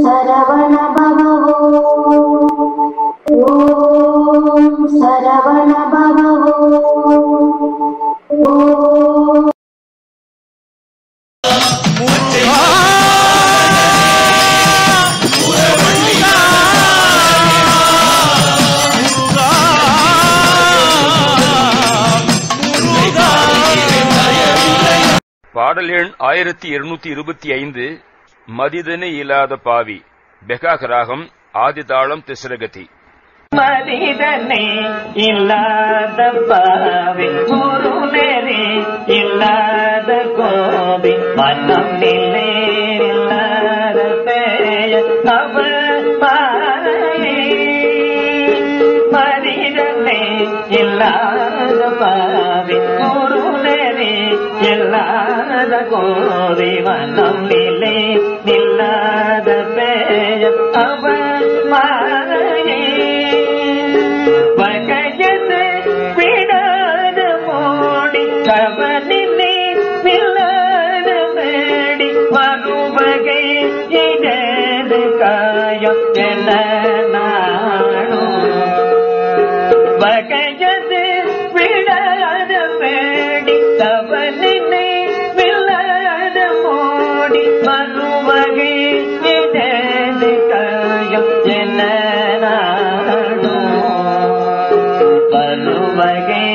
சரவண பவோ ஓம் சரவண பவோ ஓம் பாடல் எண் 1225 மதிதனு இல்லாத பாவி பெகாக் ராகம் ஆதிதாளம் திஸ்ரகதி. மதிதனே இல்லாத பாவி குருநெறி இல்லாத கோபி மனம் நிலை இல்லாத பேய அவள் பாயே. மதிதனே இல்லாத பாவி குருநெறி இல்லாத கோபி மனம் நிலை இல்லாத பேய அவள் மாயே. வகையது விடாத மோடி கவனிலே வில்லாத மேடி மறுவகை இடது காயம் என நாடும். வகையது விடாத மேடி கவனிலே வில்லாத மோடி மறுவகை இடது காயம் என நாடும். பருவகை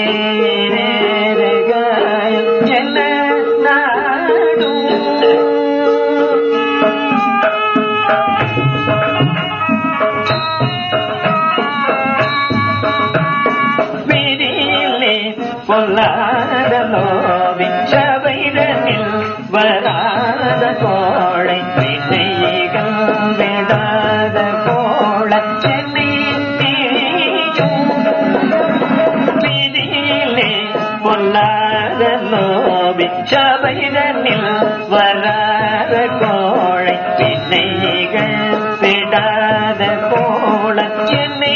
காயம் என நாடும். விதியிலே பொல்லாத நோவி சபைதனில் வராத கோளை வினைகள் விடாத கோள சென்னை பொல்லாத நோவி சபைதனில் வராத கோளை வினைகள் விடாத கோள சென்னை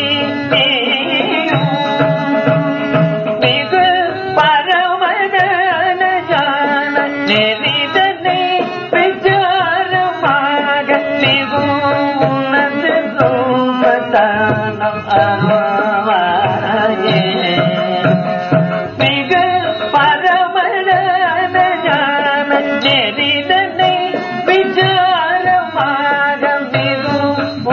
மிகு பரமதன ஜான நெறிதனை விசாரமாக மிகு உன்னத ரூபதானம் அருள்வாயே. மிகு பரமதன ஜான நெறிதனை விசாரமாக மிகு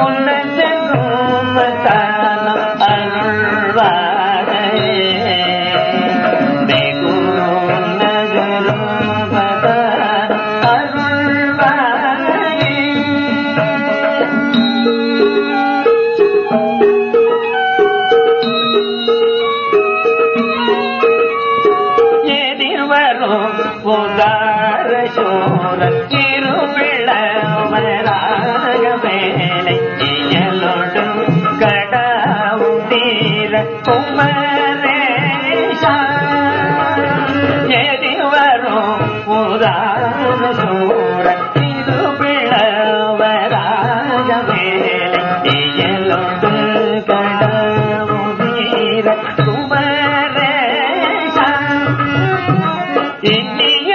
உன்னத ரூபதானம் அருள்வாயே. மிகு உன்னத ரூபதானம் அருள்வாயே. எதிர்வரும் உதார சோழ திருவிழவராக வேலை இயலோடு கடாவும் தீர குமரேஷா. எதிர்வரும் உதார சோழ திருவிழவராக வேலை இயலோடு கடாவும் தீர குமரேஷா. இனிய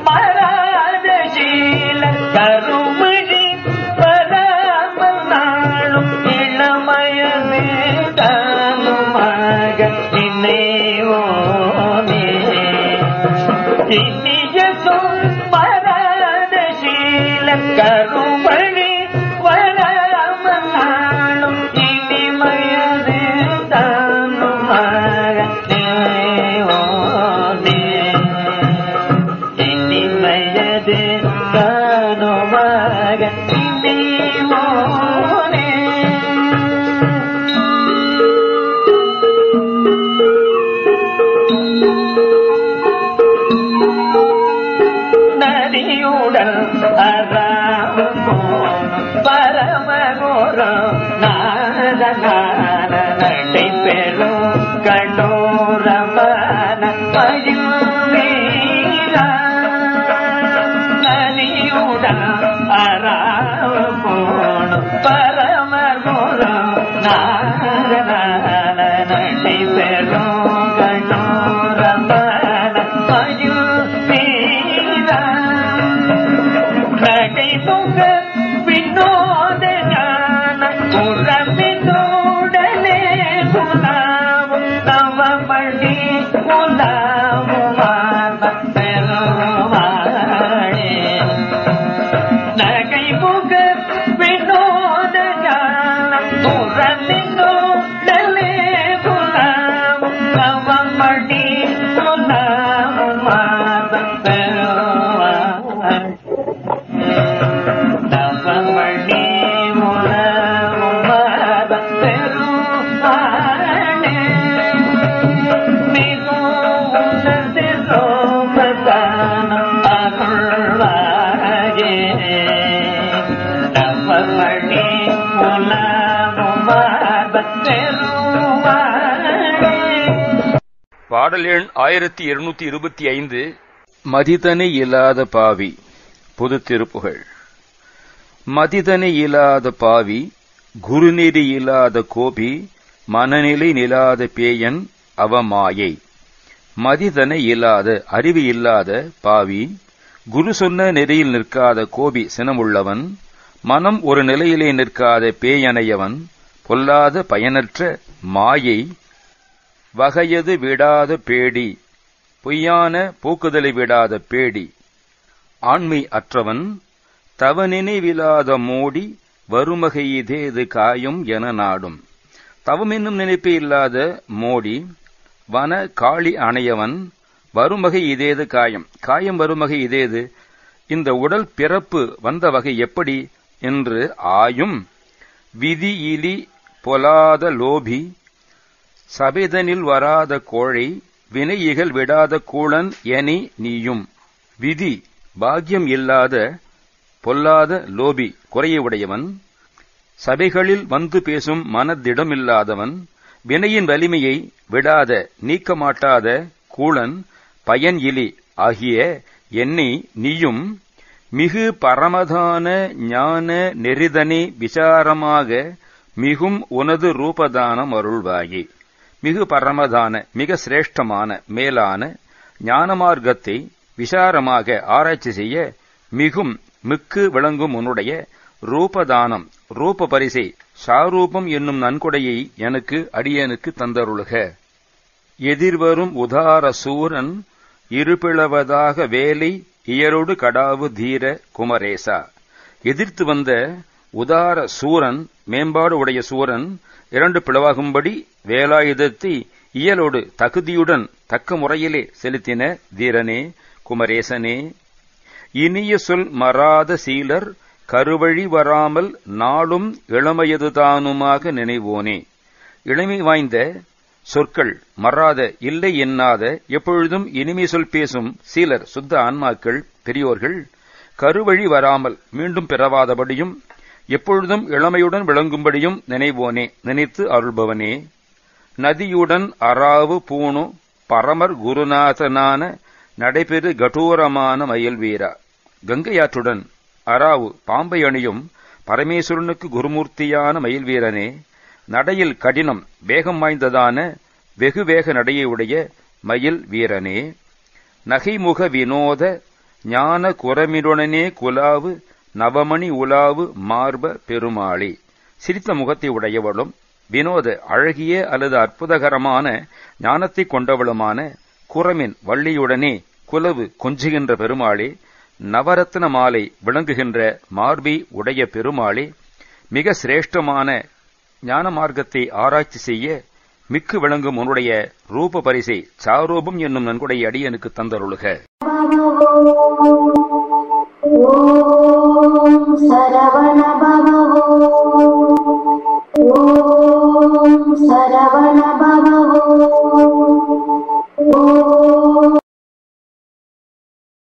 மராத சீல கருமணி பராமல் நாளும் இளமயமே தானுமாக நினைவோமே. இனிய மராத சீல கருமணி வராமல் நாளும் இனிமயமே தானுமாக நினைவோமே. இனிமயது தானுமாக நினைவோனே. நதியுடன் அறாவு போனும் பரமகோரம் நாதனான நடை பெறும் கடோரமான பயில் வீரா. நதியுடன் அறாவு போனும் பரமகோரம் நாதனான நடை பெறும் கடோரமான பயில் வீரா. நகைமுக வினோத ஞான குரமினோடலே குலாவும் நவமணி குலாவும் பெருமாளே நகைமுக வினோத ஞான குரமினோடலே குலாவும் நவமணி குலாவும் பெருமாளே நவமணி பாடல் எண் 1225. மதிதனை இல்லாத பாவி. பொது திருப்புகழ். மதிதனை இல்லாத பாவி, குருநெறி இல்லாத கோபி, மனநிலை நிலாத பேயன் அவமாயை. மதிதனை இல்லாத, அறிவு இல்லாத பாவி, குரு சொன்ன நெறியில் நிற்காத கோபி சினமுள்ளவன், மனம் ஒரு நிலையிலே நிற்காத பேயனையவன், பொல்லாத பயனற்ற மாயை, வகையது விடாத பேடி, பொய்யான போக்குதலை விடாத பேடி, ஆண்மை அற்றவன், தவநினைவிலாத மோடி, வருமகை இதேது காயம் என நாடும். தவமென்னும் நினைப்பே இல்லாத மோடி, வன காளி அணையவன், வருமகை இதேது காயம். காயம் வருமகை இதேது, இந்த உடல் பிறப்பு வந்த வகை எப்படி என்று ஆயும். விதி இலி பொலாத லோபி, சபைதனில் வராத கோழை, வினையிகள் விடாத கூழன் எனி நீயும். விதி பாக்கியம் இல்லாத பொல்லாத லோபி, குறையை உடையவன், சபைகளில் வந்து பேசும் மனதிடமில்லாதவன், வினையின் வலிமையை விடாத நீக்க மாட்டாத கூழன், பயன் இலி ஆகிய என்னை நீயும், மிகு பரமதான ஞான நெறிதனே விசாரமாக மிகும் உனது ரூபதானம் அருள்வாயே. மிகு பரமதான, மிக சிரேஷ்டமான, மேலான ஞான மார்க்கத்தை விசாரமாக ஆராய்ச்சி செய்ய மிகும் மிக்கு விளங்கும் உன்னுடைய ரூபதானம், ரூப பரிசை, சாரூபம் என்னும் நன்கொடையை எனக்கு அடியனுக்கு தந்தருளுக. எதிர்வரும் உதார சூரன் இருபிளவதாக வேலை இயரோடு கடாவு தீர குமரேசா. எதிர்த்து வந்த உதார சூரன், மேம்பாடு உடைய சூரன், இரண்டு பிளவாகும்படி வேலாயுதத்தை இயலோடு தகுதியுடன் தக்க முறையிலே செலுத்தின தீரனே, குமரேசனே. இனிய சொல் மறாத சீலர் கருவழி வராமல் நாளும் இளமையதுதானுமாக நினைவோனே. இளமை வாய்ந்த சொற்கள் மறாத, இல்லை எண்ணாத, எப்பொழுதும் இனிமை சொல் பேசும் சீலர், சுத்த ஆன்மாக்கள், பெரியோர்கள், கருவழி வராமல் மீண்டும் பிறவாதபடியும் எப்பொழுதும் இளமையுடன் விளங்கும்படியும் நினைவோனே, நினைத்து அருள்பவனே. நதியுடன் அராவு பூணு பரமர் குருநாதனான நடைபெறு கடூரமான மயில் வீரா. கங்கையாற்றுடன் அராவு பாம்பை அணியும் பரமேஸ்வரனுக்கு குருமூர்த்தியான மயில் வீரனே, நடையில் கடினம் வேகம் வாய்ந்ததான வெகு வேக நடையை உடைய மயில் வீரனே. நகைமுக வினோத ஞான குரமிருடனே குலாவு நவமணி உலாவு மார்ப பெருமாளே. சிரித்த முகத்தை உடையவளும் வினோத அழகிய அல்லது அற்புதகரமான ஞானத்தை கொண்டவளுமான குரமின் வள்ளியுடனே குலவு கொஞ்சுகின்ற பெருமாளே, நவரத்ன மாலை விளங்குகின்ற மார்பை உடைய பெருமாளே, மிக சிரேஷ்டமான ஞான மார்க்கத்தை ஆராய்ச்சி செய்ய மிக்கு விளங்கும் உன்னுடைய ரூப பரிசை சாரூபம் என்னும் நன்கொடை அடியனுக்கு தந்தருளுக. ஓம் சரவண பவ, ஓம் சரவண பவ.